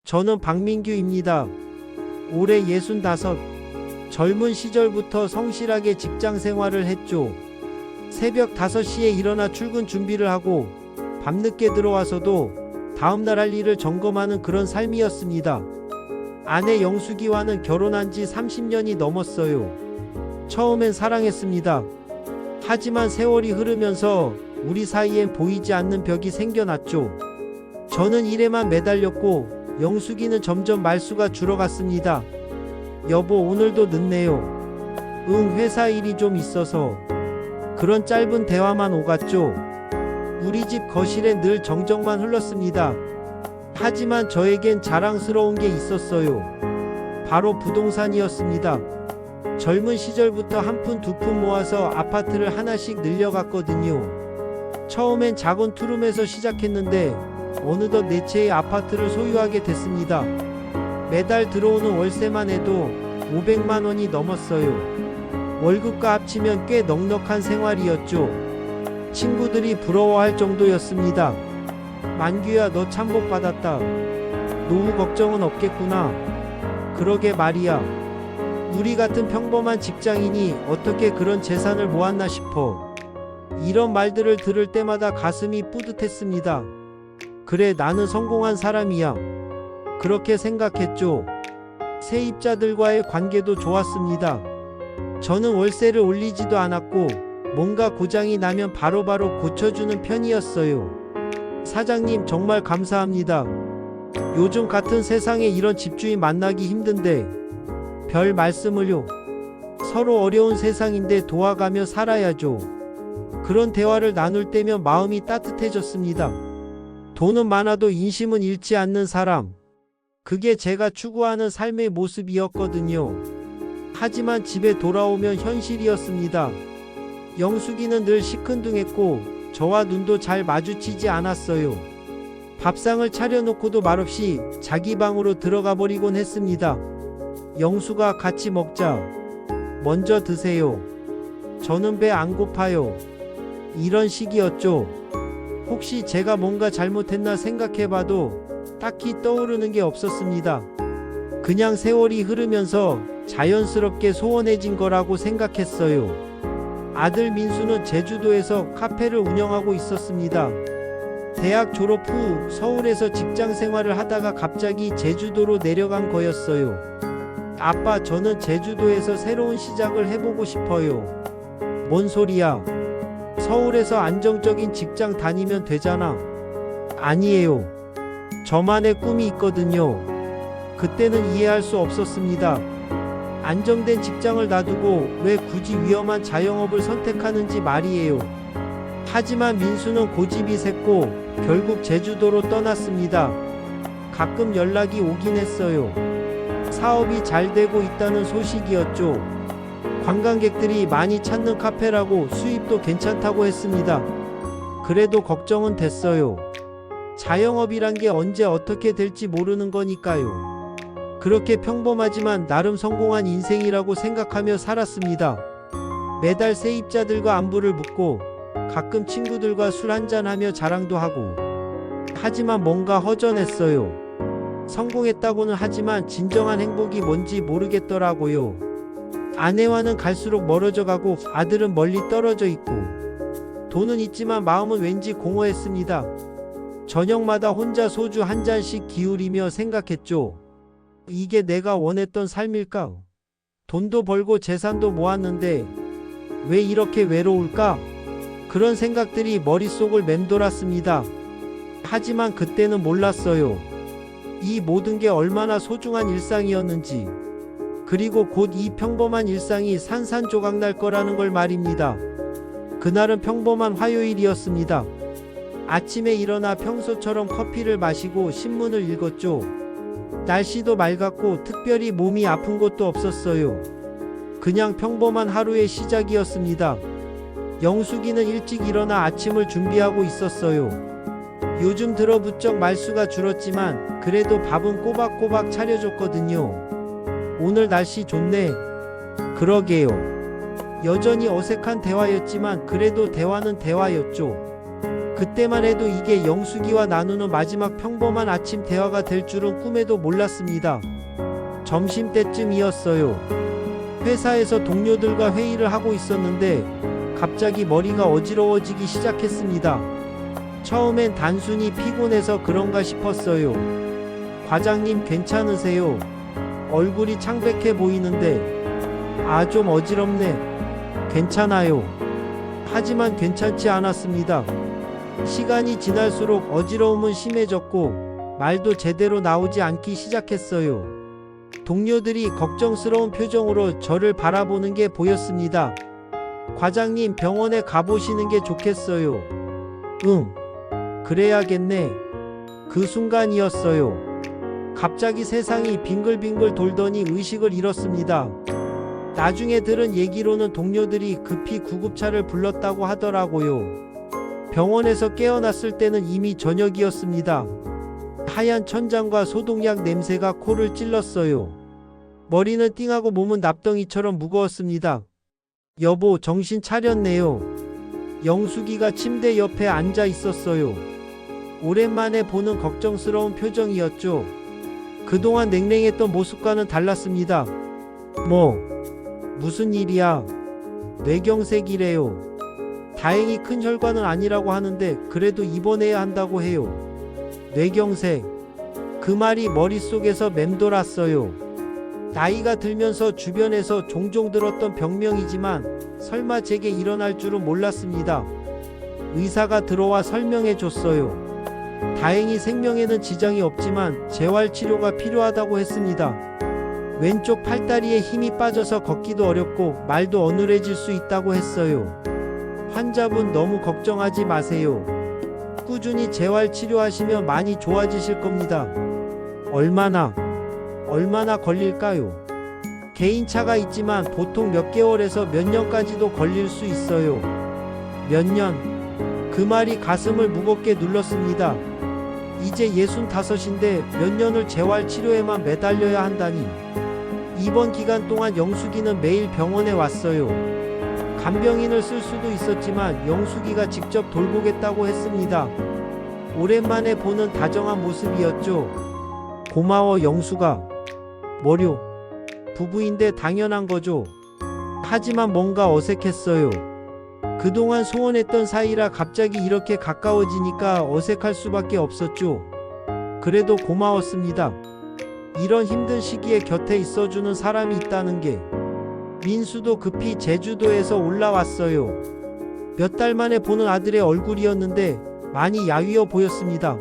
저는 박민규입니다. 올해 65. 젊은 시절부터 성실하게 직장 생활을 했죠. 새벽 5시에 일어나 출근 준비를 하고 밤늦게 들어와서도 다음날 할 일을 점검하는 그런 삶이었습니다. 아내 영숙이와는 결혼한 지 30년이 넘었어요. 처음엔 사랑했습니다. 하지만 세월이 흐르면서 우리 사이엔 보이지 않는 벽이 생겨났죠. 저는 일에만 매달렸고 영숙이는 점점 말수가 줄어갔습니다. 여보, 오늘도 늦네요. 응, 회사 일이 좀 있어서. 그런 짧은 대화만 오갔죠. 우리 집 거실엔 늘 정적만 흘렀습니다. 하지만 저에겐 자랑스러운 게 있었어요. 바로 부동산이었습니다. 젊은 시절부터 한 푼 두 푼 모아서 아파트를 하나씩 늘려갔거든요. 처음엔 작은 투룸에서 시작했는데 어느덧 네 채의 아파트를 소유하게 됐습니다. 매달 들어오는 월세만 해도 500만 원이 넘었어요. 월급과 합치면 꽤 넉넉한 생활이었죠. 친구들이 부러워할 정도였습니다. 만규야, 너 참 복 받았다. 노후 걱정은 없겠구나. 그러게 말이야. 우리 같은 평범한 직장인이 어떻게 그런 재산을 모았나 싶어. 이런 말들을 들을 때마다 가슴이 뿌듯했습니다. 그래, 나는 성공한 사람이야. 그렇게 생각했죠. 세입자들과의 관계도 좋았습니다. 저는 월세를 올리지도 않았고 뭔가 고장이 나면 바로바로 고쳐주는 편이었어요. 사장님, 정말 감사합니다. 요즘 같은 세상에 이런 집주인 만나기 힘든데 별 말씀을요. 서로 어려운 세상인데 도와가며 살아야죠. 그런 대화를 나눌 때면 마음이 따뜻해졌습니다. 돈은 많아도 인심은 잃지 않는 사람. 그게 제가 추구하는 삶의 모습이었거든요. 하지만 집에 돌아오면 현실이었습니다. 영숙이는 늘 시큰둥했고 저와 눈도 잘 마주치지 않았어요. 밥상을 차려놓고도 말없이 자기 방으로 들어가 버리곤 했습니다. 영숙아, 같이 먹자. 먼저 드세요. 저는 배 안 고파요. 이런 식이었죠. 혹시 제가 뭔가 잘못했나 생각해봐도 딱히 떠오르는 게 없었습니다. 그냥 세월이 흐르면서 자연스럽게 소원해진 거라고 생각했어요. 아들 민수는 제주도에서 카페를 운영하고 있었습니다. 대학 졸업 후 서울에서 직장 생활을 하다가 갑자기 제주도로 내려간 거였어요. 아빠, 저는 제주도에서 새로운 시작을 해보고 싶어요. 뭔 소리야? 서울에서 안정적인 직장 다니면 되잖아. 아니에요. 저만의 꿈이 있거든요. 그때는 이해할 수 없었습니다. 안정된 직장을 놔두고 왜 굳이 위험한 자영업을 선택하는지 말이에요. 하지만 민수는 고집이 셌고 결국 제주도로 떠났습니다. 가끔 연락이 오긴 했어요. 사업이 잘 되고 있다는 소식이었죠. 관광객들이 많이 찾는 카페라고 수입도 괜찮다고 했습니다. 그래도 걱정은 됐어요. 자영업이란 게 언제 어떻게 될지 모르는 거니까요. 그렇게 평범하지만 나름 성공한 인생이라고 생각하며 살았습니다. 매달 세입자들과 안부를 묻고 가끔 친구들과 술 한잔하며 자랑도 하고. 하지만 뭔가 허전했어요. 성공했다고는 하지만 진정한 행복이 뭔지 모르겠더라고요. 아내와는 갈수록 멀어져 가고 아들은 멀리 떨어져 있고 돈은 있지만 마음은 왠지 공허했습니다. 저녁마다 혼자 소주 한 잔씩 기울이며 생각했죠. 이게 내가 원했던 삶일까? 돈도 벌고 재산도 모았는데 왜 이렇게 외로울까? 그런 생각들이 머릿속을 맴돌았습니다. 하지만 그때는 몰랐어요. 이 모든 게 얼마나 소중한 일상이었는지, 그리고 곧 이 평범한 일상이 산산조각 날 거라는 걸 말입니다. 그날은 평범한 화요일이었습니다. 아침에 일어나 평소처럼 커피를 마시고 신문을 읽었죠. 날씨도 맑았고 특별히 몸이 아픈 것도 없었어요. 그냥 평범한 하루의 시작이었습니다. 영숙이는 일찍 일어나 아침을 준비하고 있었어요. 요즘 들어 부쩍 말수가 줄었지만 그래도 밥은 꼬박꼬박 차려줬거든요. 오늘 날씨 좋네. 그러게요. 여전히 어색한 대화였지만 그래도 대화는 대화였죠. 그때만 해도 이게 영숙이와 나누는 마지막 평범한 아침 대화가 될 줄은 꿈에도 몰랐습니다. 점심때쯤이었어요. 회사에서 동료들과 회의를 하고 있었는데 갑자기 머리가 어지러워지기 시작했습니다. 처음엔 단순히 피곤해서 그런가 싶었어요. 과장님 괜찮으세요? 얼굴이 창백해 보이는데. 좀 어지럽네. 괜찮아요. 하지만 괜찮지 않았습니다. 시간이 지날수록 어지러움은 심해졌고 말도 제대로 나오지 않기 시작했어요. 동료들이 걱정스러운 표정으로 저를 바라보는 게 보였습니다. 과장님 병원에 가보시는 게 좋겠어요. 응, 그래야겠네. 그 순간이었어요. 갑자기 세상이 빙글빙글 돌더니 의식을 잃었습니다. 나중에 들은 얘기로는 동료들이 급히 구급차를 불렀다고 하더라고요. 병원에서 깨어났을 때는 이미 저녁이었습니다. 하얀 천장과 소독약 냄새가 코를 찔렀어요. 머리는 띵하고 몸은 납덩이처럼 무거웠습니다. 여보, 정신 차렸네요. 영숙이가 침대 옆에 앉아 있었어요. 오랜만에 보는 걱정스러운 표정이었죠. 그동안 냉랭했던 모습과는 달랐습니다. 무슨 일이야? 뇌경색이래요. 다행히 큰 혈관은 아니라고 하는데 그래도 입원해야 한다고 해요. 뇌경색. 그 말이 머릿속에서 맴돌았어요. 나이가 들면서 주변에서 종종 들었던 병명이지만 설마 제게 일어날 줄은 몰랐습니다. 의사가 들어와 설명해 줬어요. 다행히 생명에는 지장이 없지만 재활치료가 필요하다고 했습니다. 왼쪽 팔다리에 힘이 빠져서 걷기도 어렵고 말도 어눌해질 수 있다고 했어요. 환자분 너무 걱정하지 마세요. 꾸준히 재활치료하시면 많이 좋아지실 겁니다. 얼마나 걸릴까요? 개인차가 있지만 보통 몇 개월에서 몇 년까지도 걸릴 수 있어요. 몇 년? 그 말이 가슴을 무겁게 눌렀습니다. 이제 65인데 몇 년을 재활치료에만 매달려야 한다니. 이번 기간 동안 영숙이는 매일 병원에 왔어요. 간병인을 쓸 수도 있었지만 영숙이가 직접 돌보겠다고 했습니다. 오랜만에 보는 다정한 모습이었죠. 고마워 영숙아. 뭐료? 부부인데 당연한 거죠. 하지만 뭔가 어색했어요. 그동안 소원했던 사이라 갑자기 이렇게 가까워지니까 어색할 수밖에 없었죠. 그래도 고마웠습니다. 이런 힘든 시기에 곁에 있어주는 사람이 있다는 게. 민수도 급히 제주도에서 올라왔어요. 몇 달 만에 보는 아들의 얼굴이었는데 많이 야위어 보였습니다.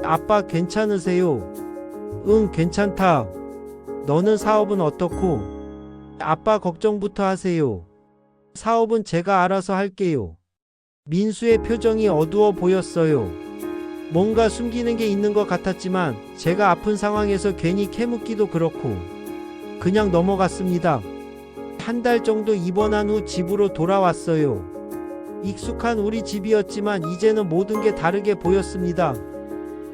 아빠 괜찮으세요? 응, 괜찮다. 너는 사업은 어떻고? 아빠 걱정부터 하세요. 사업은 제가 알아서 할게요. 민수의 표정이 어두워 보였어요. 뭔가 숨기는 게 있는 것 같았지만 제가 아픈 상황에서 괜히 캐묻기도 그렇고 그냥 넘어갔습니다. 한 달 정도 입원한 후 집으로 돌아왔어요. 익숙한 우리 집이었지만 이제는 모든 게 다르게 보였습니다.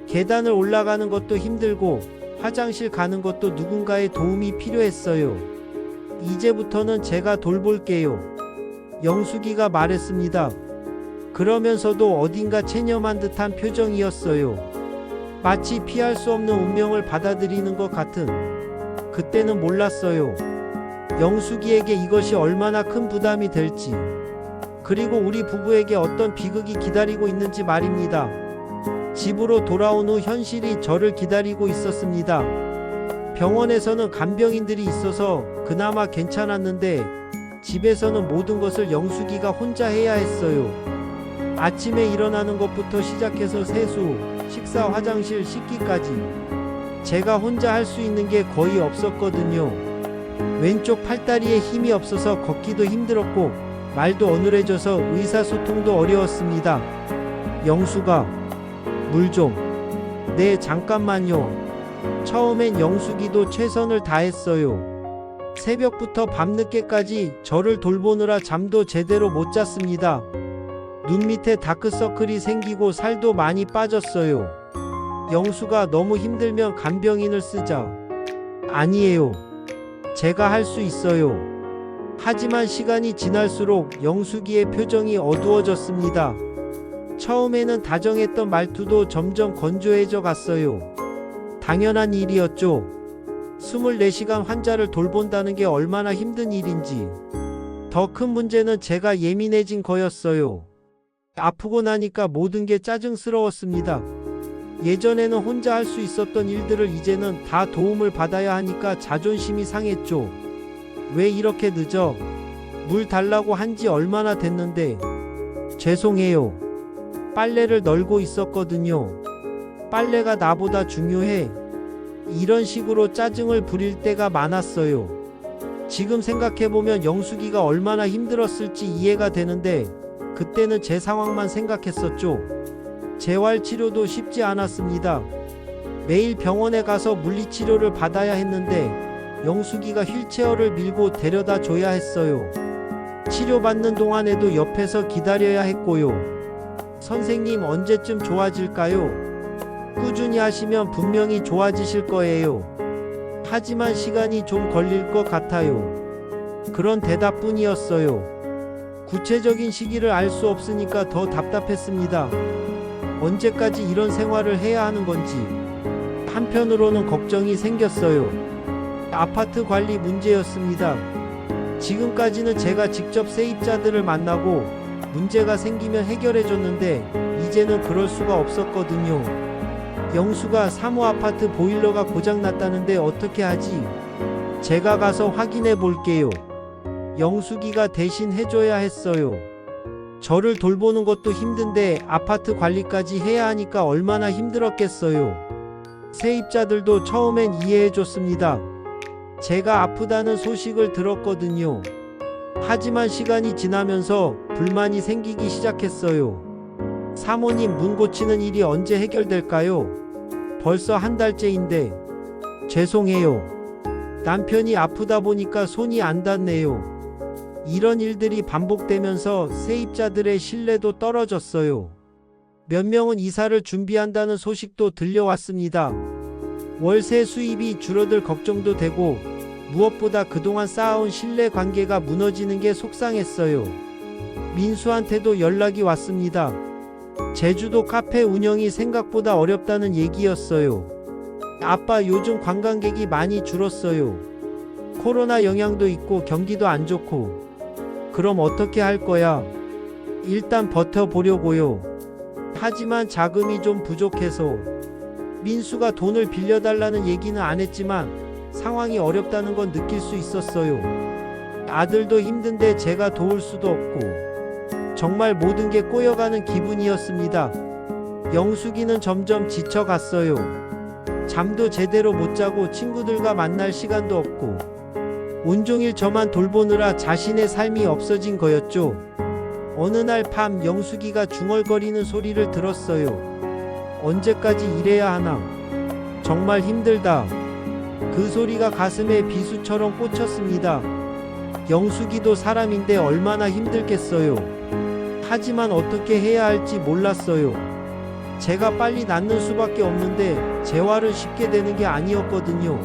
계단을 올라가는 것도 힘들고 화장실 가는 것도 누군가의 도움이 필요했어요. 이제부터는 제가 돌볼게요. 영숙이가 말했습니다. 그러면서도 어딘가 체념한 듯한 표정이었어요. 마치 피할 수 없는 운명을 받아들이는 것 같은. 그때는 몰랐어요. 영숙이에게 이것이 얼마나 큰 부담이 될지, 그리고 우리 부부에게 어떤 비극이 기다리고 있는지 말입니다. 집으로 돌아온 후 현실이 저를 기다리고 있었습니다. 병원에서는 간병인들이 있어서 그나마 괜찮았는데 집에서는 모든 것을 영숙이가 혼자 해야 했어요. 아침에 일어나는 것부터 시작해서 세수, 식사, 화장실, 씻기까지 제가 혼자 할 수 있는 게 거의 없었거든요. 왼쪽 팔다리에 힘이 없어서 걷기도 힘들었고 말도 어눌해져서 의사소통도 어려웠습니다. 영숙아, 물 좀. 네, 잠깐만요. 처음엔 영숙이도 최선을 다했어요. 새벽부터 밤늦게까지 저를 돌보느라 잠도 제대로 못 잤습니다. 눈 밑에 다크서클이 생기고 살도 많이 빠졌어요. 영수가 너무 힘들면 간병인을 쓰자. 아니에요. 제가 할 수 있어요. 하지만 시간이 지날수록 영숙이의 표정이 어두워졌습니다. 처음에는 다정했던 말투도 점점 건조해져 갔어요. 당연한 일이었죠. 24시간 환자를 돌본다는 게 얼마나 힘든 일인지. 더 큰 문제는 제가 예민해진 거였어요. 아프고 나니까 모든 게 짜증스러웠습니다. 예전에는 혼자 할 수 있었던 일들을 이제는 다 도움을 받아야 하니까 자존심이 상했죠. 왜 이렇게 늦어? 물 달라고 한지 얼마나 됐는데. 죄송해요. 빨래를 널고 있었거든요. 빨래가 나보다 중요해. 이런 식으로 짜증을 부릴 때가 많았어요. 지금 생각해보면 영숙이가 얼마나 힘들었을지 이해가 되는데 그때는 제 상황만 생각했었죠. 재활치료도 쉽지 않았습니다. 매일 병원에 가서 물리치료를 받아야 했는데 영숙이가 휠체어를 밀고 데려다 줘야 했어요. 치료받는 동안에도 옆에서 기다려야 했고요. 선생님 언제쯤 좋아질까요? 꾸준히 하시면 분명히 좋아지실 거예요. 하지만 시간이 좀 걸릴 것 같아요. 그런 대답뿐이었어요. 구체적인 시기를 알 수 없으니까 더 답답했습니다. 언제까지 이런 생활을 해야 하는 건지. 한편으로는 걱정이 생겼어요. 아파트 관리 문제였습니다. 지금까지는 제가 직접 세입자들을 만나고 문제가 생기면 해결해줬는데 이제는 그럴 수가 없었거든요. 영수가 사무 아파트 보일러가 고장났다는데 어떻게 하지? 제가 가서 확인해 볼게요. 영숙이가 대신 해줘야 했어요. 저를 돌보는 것도 힘든데 아파트 관리까지 해야 하니까 얼마나 힘들었겠어요. 세입자들도 처음엔 이해해줬습니다. 제가 아프다는 소식을 들었거든요. 하지만 시간이 지나면서 불만이 생기기 시작했어요. 사모님 문 고치는 일이 언제 해결될까요? 벌써 한 달째인데. 죄송해요. 남편이 아프다 보니까 손이 안 닿네요. 이런 일들이 반복되면서 세입자들의 신뢰도 떨어졌어요. 몇 명은 이사를 준비한다는 소식도 들려왔습니다. 월세 수입이 줄어들 걱정도 되고 무엇보다 그동안 쌓아온 신뢰 관계가 무너지는 게 속상했어요. 민수한테도 연락이 왔습니다. 제주도 카페 운영이 생각보다 어렵다는 얘기였어요. 아빠 요즘 관광객이 많이 줄었어요. 코로나 영향도 있고 경기도 안 좋고. 그럼 어떻게 할 거야? 일단 버텨보려고요. 하지만 자금이 좀 부족해서. 민수가 돈을 빌려달라는 얘기는 안 했지만 상황이 어렵다는 건 느낄 수 있었어요. 아들도 힘든데 제가 도울 수도 없고. 정말 모든 게 꼬여가는 기분이었습니다. 영숙이는 점점 지쳐갔어요. 잠도 제대로 못 자고 친구들과 만날 시간도 없고 온종일 저만 돌보느라 자신의 삶이 없어진 거였죠. 어느 날 밤 영숙이가 중얼거리는 소리를 들었어요. 언제까지 이래야 하나? 정말 힘들다. 그 소리가 가슴에 비수처럼 꽂혔습니다. 영숙이도 사람인데 얼마나 힘들겠어요. 하지만 어떻게 해야 할지 몰랐어요. 제가 빨리 낫는 수밖에 없는데 재활은 쉽게 되는 게 아니었거든요.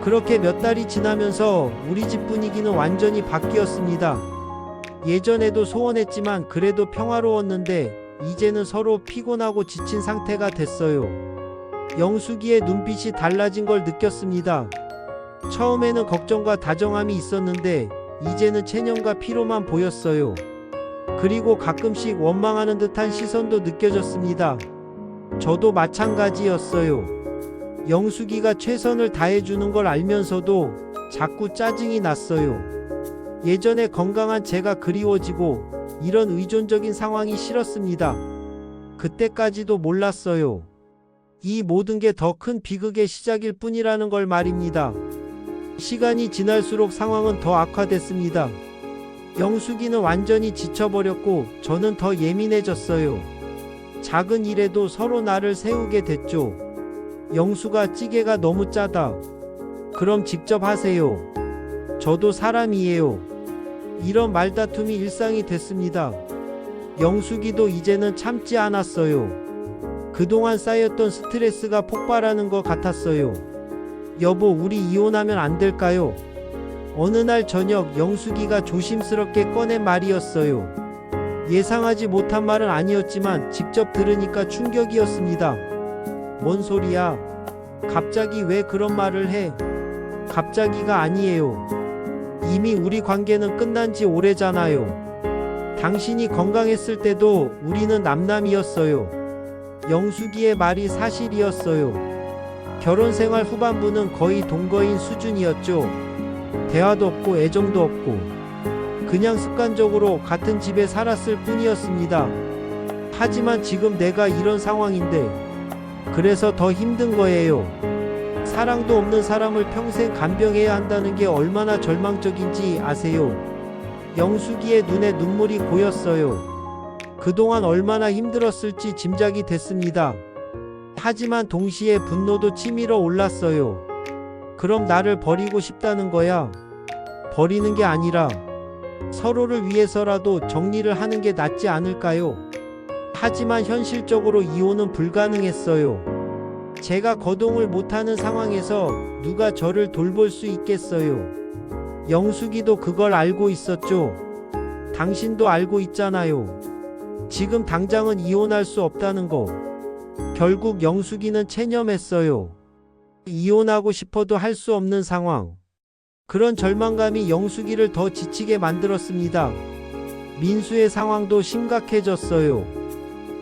그렇게 몇 달이 지나면서 우리 집 분위기는 완전히 바뀌었습니다. 예전에도 소원했지만 그래도 평화로웠는데 이제는 서로 피곤하고 지친 상태가 됐어요. 영숙이의 눈빛이 달라진 걸 느꼈습니다. 처음에는 걱정과 다정함이 있었는데 이제는 체념과 피로만 보였어요. 그리고 가끔씩 원망하는 듯한 시선도 느껴졌습니다. 저도 마찬가지였어요. 영숙이가 최선을 다해주는 걸 알면서도 자꾸 짜증이 났어요. 예전에 건강한 제가 그리워지고 이런 의존적인 상황이 싫었습니다. 그때까지도 몰랐어요. 이 모든 게 더 큰 비극의 시작일 뿐이라는 걸 말입니다. 시간이 지날수록 상황은 더 악화됐습니다. 영숙이는 완전히 지쳐버렸고 저는 더 예민해졌어요. 작은 일에도 서로 나를 세우게 됐죠. 영수가 찌개가 너무 짜다. 그럼 직접 하세요. 저도 사람이에요. 이런 말다툼이 일상이 됐습니다. 영숙이도 이제는 참지 않았어요. 그동안 쌓였던 스트레스가 폭발하는 것 같았어요. 여보, 우리 이혼하면 안 될까요? 어느 날 저녁 영숙이가 조심스럽게 꺼낸 말이었어요. 예상하지 못한 말은 아니었지만 직접 들으니까 충격이었습니다. 뭔 소리야? 갑자기 왜 그런 말을 해? 갑자기가 아니에요. 이미 우리 관계는 끝난 지 오래잖아요. 당신이 건강했을 때도 우리는 남남이었어요. 영숙이의 말이 사실이었어요. 결혼 생활 후반부는 거의 동거인 수준이었죠. 대화도 없고 애정도 없고 그냥 습관적으로 같은 집에 살았을 뿐이었습니다. 하지만 지금 내가 이런 상황인데 그래서 더 힘든 거예요. 사랑도 없는 사람을 평생 간병해야 한다는 게 얼마나 절망적인지 아세요? 영숙이의 눈에 눈물이 고였어요. 그동안 얼마나 힘들었을지 짐작이 됐습니다. 하지만 동시에 분노도 치밀어 올랐어요. 그럼 나를 버리고 싶다는 거야? 버리는 게 아니라 서로를 위해서라도 정리를 하는 게 낫지 않을까요? 하지만 현실적으로 이혼은 불가능했어요. 제가 거동을 못하는 상황에서 누가 저를 돌볼 수 있겠어요? 영숙이도 그걸 알고 있었죠. 당신도 알고 있잖아요. 지금 당장은 이혼할 수 없다는 거. 결국 영숙이는 체념했어요. 이혼하고 싶어도 할 수 없는 상황. 그런 절망감이 영숙이를 더 지치게 만들었습니다. 민수의 상황도 심각해졌어요.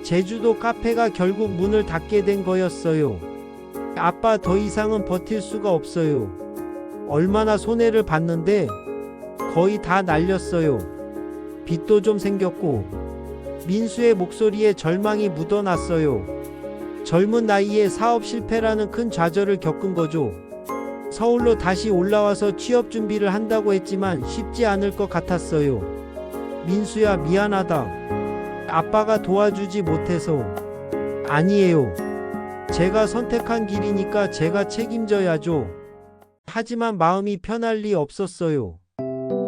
제주도 카페가 결국 문을 닫게 된 거였어요. 아빠 더 이상은 버틸 수가 없어요. 얼마나 손해를 봤는데 거의 다 날렸어요. 빚도 좀 생겼고 민수의 목소리에 절망이 묻어났어요. 젊은 나이에 사업 실패라는 큰 좌절을 겪은 거죠. 서울로 다시 올라와서 취업 준비를 한다고 했지만 쉽지 않을 것 같았어요. 민수야, 미안하다. 아빠가 도와주지 못해서. 아니에요. 제가 선택한 길이니까 제가 책임져야죠. 하지만 마음이 편할 리 없었어요.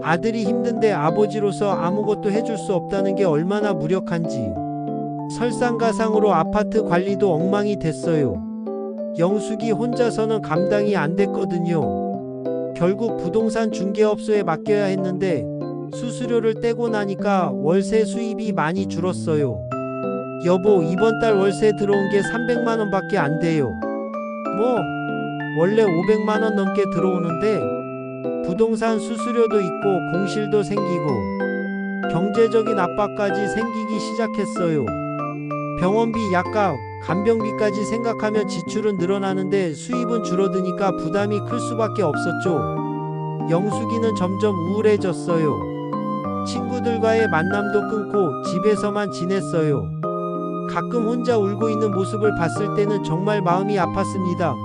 아들이 힘든데 아버지로서 아무것도 해줄 수 없다는 게 얼마나 무력한지. 설상가상으로 아파트 관리도 엉망이 됐어요. 영숙이 혼자서는 감당이 안 됐거든요. 결국 부동산 중개업소에 맡겨야 했는데 수수료를 떼고 나니까 월세 수입이 많이 줄었어요. 여보, 이번 달 월세 들어온 게 300만 원밖에 안 돼요. 뭐? 원래 500만 원 넘게 들어오는데 부동산 수수료도 있고 공실도 생기고 경제적인 압박까지 생기기 시작했어요. 병원비, 약값, 간병비까지 생각하면 지출은 늘어나는데 수입은 줄어드니까 부담이 클 수밖에 없었죠. 영숙이는 점점 우울해졌어요. 친구들과의 만남도 끊고 집에서만 지냈어요. 가끔 혼자 울고 있는 모습을 봤을 때는 정말 마음이 아팠습니다.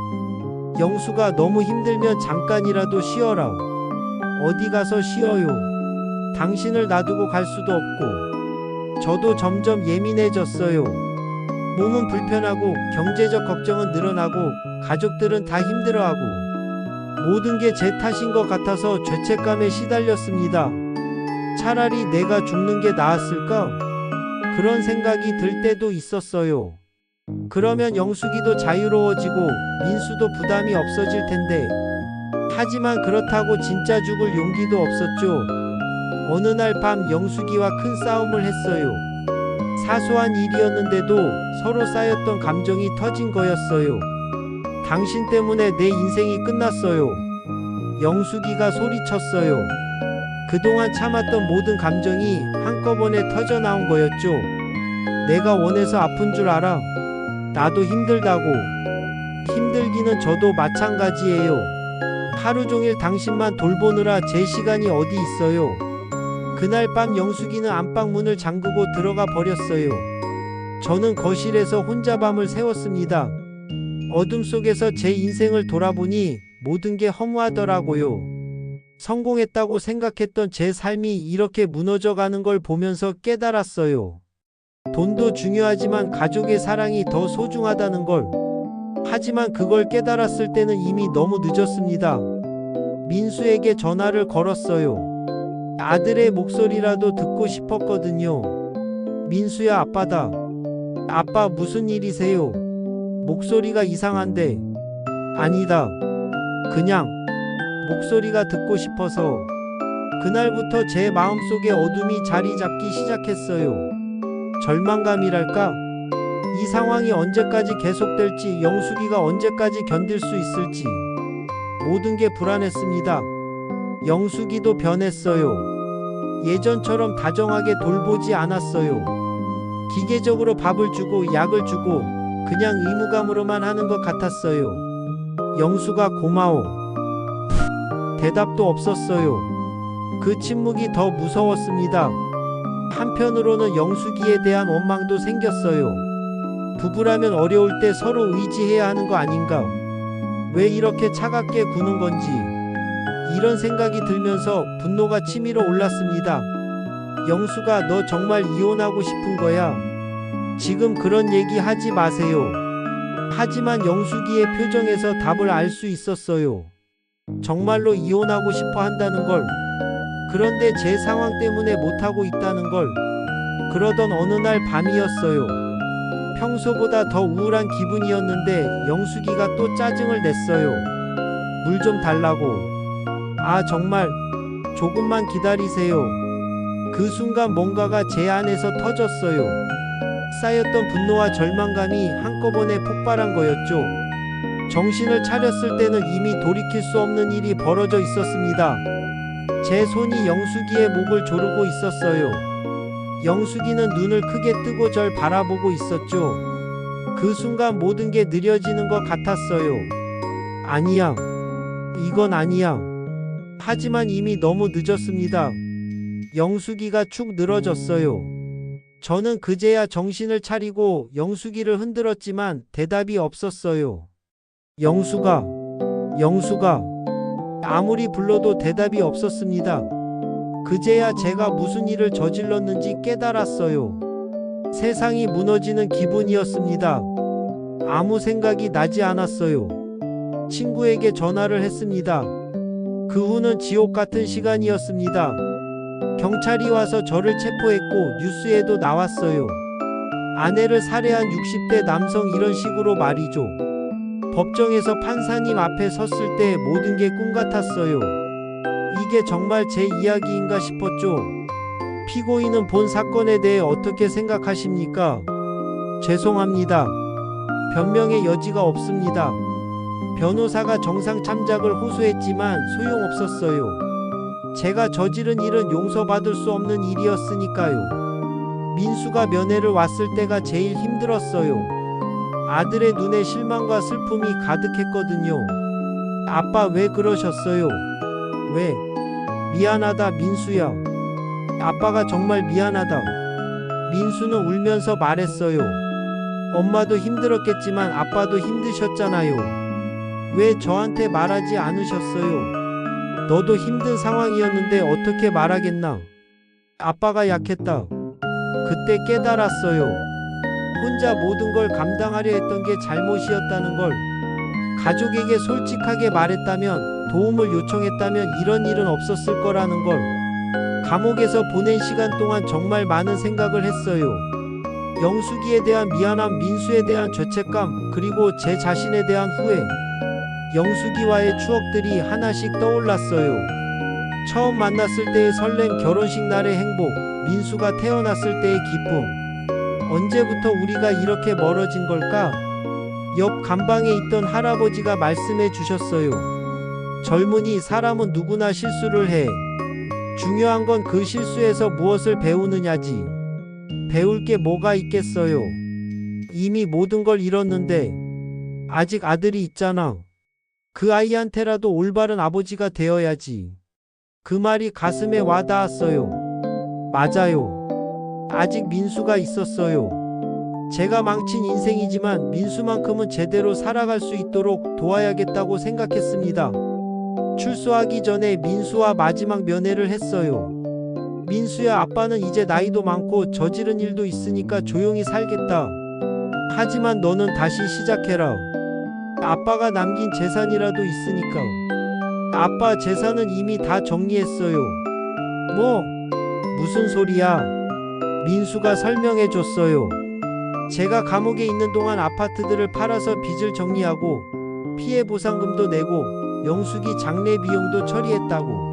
영수가 너무 힘들면 잠깐이라도 쉬어라. 어디 가서 쉬어요. 당신을 놔두고 갈 수도 없고. 저도 점점 예민해졌어요. 몸은 불편하고 경제적 걱정은 늘어나고 가족들은 다 힘들어하고 모든 게 제 탓인 것 같아서 죄책감에 시달렸습니다. 차라리 내가 죽는 게 나았을까? 그런 생각이 들 때도 있었어요. 그러면 영숙이도 자유로워지고 민수도 부담이 없어질 텐데. 하지만 그렇다고 진짜 죽을 용기도 없었죠. 어느 날 밤 영숙이와 큰 싸움을 했어요. 사소한 일이었는데도 서로 쌓였던 감정이 터진 거였어요. 당신 때문에 내 인생이 끝났어요. 영숙이가 소리쳤어요. 그동안 참았던 모든 감정이 한꺼번에 터져 나온 거였죠. 내가 원해서 아픈 줄 알아. 나도 힘들다고. 힘들기는 저도 마찬가지예요. 하루 종일 당신만 돌보느라 제 시간이 어디 있어요. 그날 밤 영숙이는 안방문을 잠그고 들어가 버렸어요. 저는 거실에서 혼자 밤을 새웠습니다. 어둠 속에서 제 인생을 돌아보니 모든 게 허무하더라고요. 성공했다고 생각했던 제 삶이 이렇게 무너져가는 걸 보면서 깨달았어요. 돈도 중요하지만 가족의 사랑이 더 소중하다는 걸. 하지만 그걸 깨달았을 때는 이미 너무 늦었습니다. 민수에게 전화를 걸었어요. 아들의 목소리라도 듣고 싶었거든요. 민수야, 아빠다. 아빠, 무슨 일이세요? 목소리가 이상한데. 아니다. 그냥 목소리가 듣고 싶어서. 그날부터 제 마음속에 어둠이 자리 잡기 시작했어요. 절망감이랄까? 이 상황이 언제까지 계속될지, 영숙이가 언제까지 견딜 수 있을지 모든 게 불안했습니다. 영숙이도 변했어요. 예전처럼 다정하게 돌보지 않았어요. 기계적으로 밥을 주고 약을 주고 그냥 의무감으로만 하는 것 같았어요. 영수가 고마워. 대답도 없었어요. 그 침묵이 더 무서웠습니다. 한편으로는 영숙이에 대한 원망도 생겼어요. 부부라면 어려울 때 서로 의지해야 하는 거 아닌가? 왜 이렇게 차갑게 구는 건지, 이런 생각이 들면서 분노가 치밀어 올랐습니다. 영수가, 너 정말 이혼하고 싶은 거야? 지금 그런 얘기 하지 마세요. 하지만 영숙이의 표정에서 답을 알 수 있었어요. 정말로 이혼하고 싶어 한다는 걸. 그런데 제 상황 때문에 못하고 있다는 걸. 그러던 어느 날 밤이었어요. 평소보다 더 우울한 기분이었는데 영숙이가 또 짜증을 냈어요. 물 좀 달라고. 아, 정말 조금만 기다리세요. 그 순간 뭔가가 제 안에서 터졌어요. 쌓였던 분노와 절망감이 한꺼번에 폭발한 거였죠. 정신을 차렸을 때는 이미 돌이킬 수 없는 일이 벌어져 있었습니다. 제 손이 영숙이의 목을 조르고 있었어요. 영숙이는 눈을 크게 뜨고 절 바라보고 있었죠. 그 순간 모든 게 느려지는 것 같았어요. 아니야. 이건 아니야. 하지만 이미 너무 늦었습니다. 영숙이가 축 늘어졌어요. 저는 그제야 정신을 차리고 영숙이를 흔들었지만 대답이 없었어요. 영숙아, 영숙아. 아무리 불러도 대답이 없었습니다. 그제야 제가 무슨 일을 저질렀는지 깨달았어요. 세상이 무너지는 기분이었습니다. 아무 생각이 나지 않았어요. 친구에게 전화를 했습니다. 그 후는 지옥 같은 시간이었습니다. 경찰이 와서 저를 체포했고 뉴스에도 나왔어요. 아내를 살해한 60대 남성, 이런 식으로 말이죠. 법정에서 판사님 앞에 섰을 때 모든 게 꿈 같았어요. 이게 정말 제 이야기인가 싶었죠. 피고인은 본 사건에 대해 어떻게 생각하십니까? 죄송합니다. 변명의 여지가 없습니다. 변호사가 정상 참작을 호소했지만 소용없었어요. 제가 저지른 일은 용서받을 수 없는 일이었으니까요. 민수가 면회를 왔을 때가 제일 힘들었어요. 아들의 눈에 실망과 슬픔이 가득했거든요. 아빠, 왜 그러셨어요? 왜? 미안하다, 민수야. 아빠가 정말 미안하다. 민수는 울면서 말했어요. 엄마도 힘들었겠지만 아빠도 힘드셨잖아요. 왜 저한테 말하지 않으셨어요? 너도 힘든 상황이었는데 어떻게 말하겠나? 아빠가 약했다. 그때 깨달았어요. 혼자 모든 걸 감당하려 했던 게 잘못이었다는 걸. 가족에게 솔직하게 말했다면, 도움을 요청했다면 이런 일은 없었을 거라는 걸. 감옥에서 보낸 시간 동안 정말 많은 생각을 했어요. 영숙이에 대한 미안함, 민수에 대한 죄책감, 그리고 제 자신에 대한 후회. 영숙이와의 추억들이 하나씩 떠올랐어요. 처음 만났을 때의 설렘, 결혼식 날의 행복, 민수가 태어났을 때의 기쁨. 언제부터 우리가 이렇게 멀어진 걸까? 옆 간방에 있던 할아버지가 말씀해 주셨어요. 젊은이, 사람은 누구나 실수를 해. 중요한 건 그 실수에서 무엇을 배우느냐지. 배울 게 뭐가 있겠어요. 이미 모든 걸 잃었는데 아직 아들이 있잖아. 그 아이한테라도 올바른 아버지가 되어야지. 그 말이 가슴에 와닿았어요. 맞아요. 아직 민수가 있었어요. 제가 망친 인생이지만 민수만큼은 제대로 살아갈 수 있도록 도와야겠다고 생각했습니다. 출소하기 전에 민수와 마지막 면회를 했어요. 민수야, 아빠는 이제 나이도 많고 저지른 일도 있으니까 조용히 살겠다. 하지만 너는 다시 시작해라. 아빠가 남긴 재산이라도 있으니까. 아빠 재산은 이미 다 정리했어요. 뭐? 무슨 소리야? 민수가 설명해 줬어요. 제가 감옥에 있는 동안 아파트들을 팔아서 빚을 정리하고 피해 보상금도 내고 영숙이 장례 비용도 처리했다고.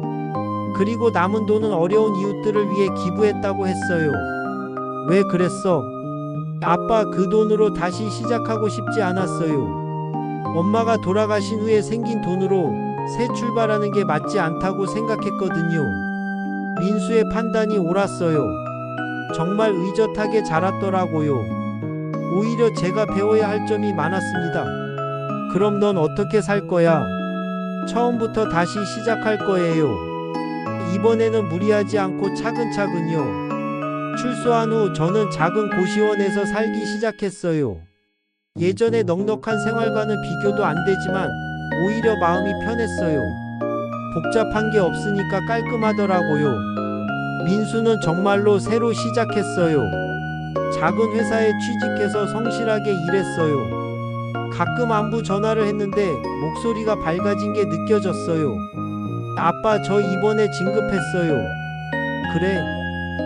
그리고 남은 돈은 어려운 이웃들을 위해 기부했다고 했어요. 왜 그랬어? 아빠, 그 돈으로 다시 시작하고 싶지 않았어요. 엄마가 돌아가신 후에 생긴 돈으로 새 출발하는 게 맞지 않다고 생각했거든요. 민수의 판단이 옳았어요. 정말 의젓하게 자랐더라고요. 오히려 제가 배워야 할 점이 많았습니다. 그럼 넌 어떻게 살 거야? 처음부터 다시 시작할 거예요. 이번에는 무리하지 않고 차근차근요. 출소한 후 저는 작은 고시원에서 살기 시작했어요. 예전에 넉넉한 생활과는 비교도 안 되지만 오히려 마음이 편했어요. 복잡한 게 없으니까 깔끔하더라고요. 민수는 정말로 새로 시작했어요. 작은 회사에 취직해서 성실하게 일했어요. 가끔 안부 전화를 했는데 목소리가 밝아진 게 느껴졌어요. 아빠, 저 이번에 진급했어요. 그래,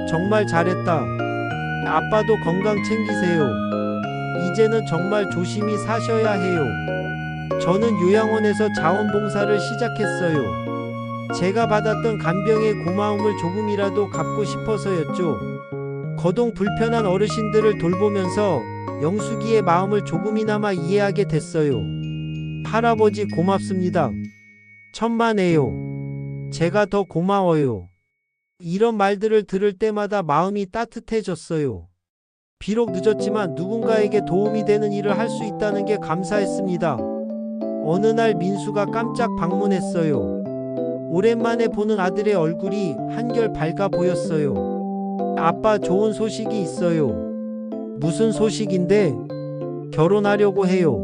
정말 잘했다. 아빠도 건강 챙기세요. 이제는 정말 조심히 사셔야 해요. 저는 요양원에서 자원봉사를 시작했어요. 제가 받았던 간병의 고마움을 조금이라도 갚고 싶어서였죠. 거동 불편한 어르신들을 돌보면서 영숙이의 마음을 조금이나마 이해하게 됐어요. 할아버지 고맙습니다. 천만에요. 제가 더 고마워요. 이런 말들을 들을 때마다 마음이 따뜻해졌어요. 비록 늦었지만 누군가에게 도움이 되는 일을 할 수 있다는 게 감사했습니다. 어느 날 민수가 깜짝 방문했어요. 오랜만에 보는 아들의 얼굴이 한결 밝아 보였어요. 아빠, 좋은 소식이 있어요. 무슨 소식인데? 결혼하려고 해요.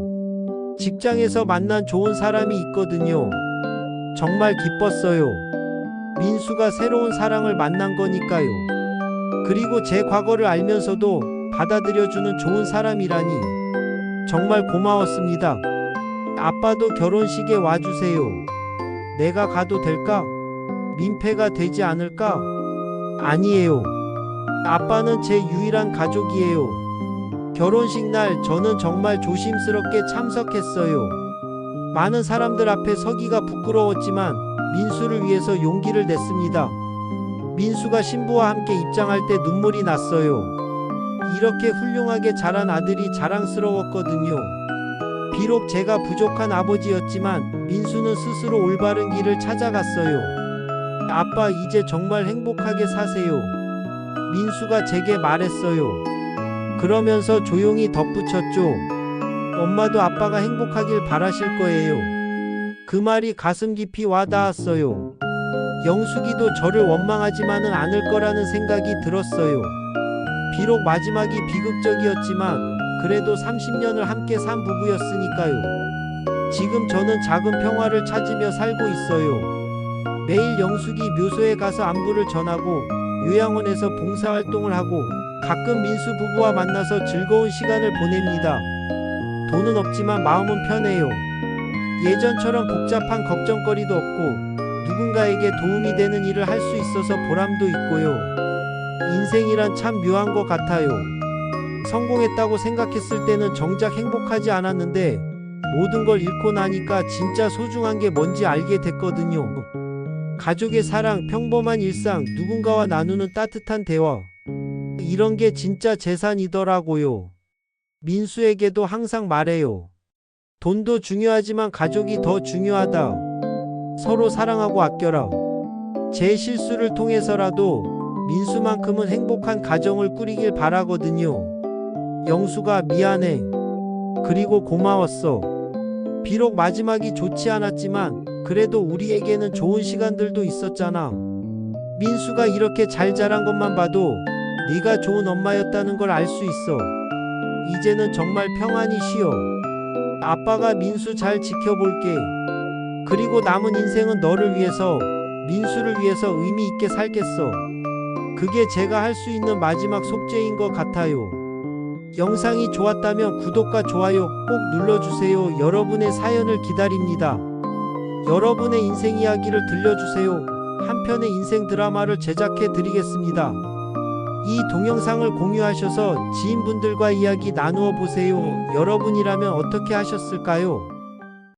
직장에서 만난 좋은 사람이 있거든요. 정말 기뻤어요. 민수가 새로운 사랑을 만난 거니까요. 그리고 제 과거를 알면서도 받아들여주는 좋은 사람이라니 정말 고마웠습니다. 아빠도 결혼식에 와주세요. 내가 가도 될까? 민폐가 되지 않을까? 아니에요. 아빠는 제 유일한 가족이에요. 결혼식 날 저는 정말 조심스럽게 참석했어요. 많은 사람들 앞에 서기가 부끄러웠지만 민수를 위해서 용기를 냈습니다. 민수가 신부와 함께 입장할 때 눈물이 났어요. 이렇게 훌륭하게 자란 아들이 자랑스러웠거든요. 비록 제가 부족한 아버지였지만 민수는 스스로 올바른 길을 찾아갔어요. 아빠, 이제 정말 행복하게 사세요. 민수가 제게 말했어요. 그러면서 조용히 덧붙였죠. 엄마도 아빠가 행복하길 바라실 거예요. 그 말이 가슴 깊이 와닿았어요. 영숙이도 저를 원망하지만은 않을 거라는 생각이 들었어요. 비록 마지막이 비극적이었지만 그래도 30년을 함께 산 부부였으니까요. 지금 저는 작은 평화를 찾으며 살고 있어요. 매일 영숙이 묘소에 가서 안부를 전하고 요양원에서 봉사활동을 하고 가끔 민수 부부와 만나서 즐거운 시간을 보냅니다. 돈은 없지만 마음은 편해요. 예전처럼 복잡한 걱정거리도 없고 누군가에게 도움이 되는 일을 할 수 있어서 보람도 있고요. 인생이란 참 묘한 것 같아요. 성공했다고 생각했을 때는 정작 행복하지 않았는데 모든 걸 잃고 나니까 진짜 소중한 게 뭔지 알게 됐거든요. 가족의 사랑, 평범한 일상, 누군가와 나누는 따뜻한 대화. 이런 게 진짜 재산이더라고요. 민수에게도 항상 말해요. 돈도 중요하지만 가족이 더 중요하다. 서로 사랑하고 아껴라. 제 실수를 통해서라도 민수만큼은 행복한 가정을 꾸리길 바라거든요. 영수가 미안해. 그리고 고마웠어. 비록 마지막이 좋지 않았지만 그래도 우리에게는 좋은 시간들도 있었잖아. 민수가 이렇게 잘 자란 것만 봐도 네가 좋은 엄마였다는 걸 알 수 있어. 이제는 정말 평안히 쉬어. 아빠가 민수 잘 지켜볼게. 그리고 남은 인생은 너를 위해서, 민수를 위해서 의미 있게 살겠어. 그게 제가 할 수 있는 마지막 속죄인 것 같아요. 영상이 좋았다면 구독과 좋아요 꼭 눌러주세요. 여러분의 사연을 기다립니다. 여러분의 인생 이야기를 들려주세요. 한 편의 인생 드라마를 제작해 드리겠습니다. 이 동영상을 공유하셔서 지인분들과 이야기 나누어 보세요. 여러분이라면 어떻게 하셨을까요?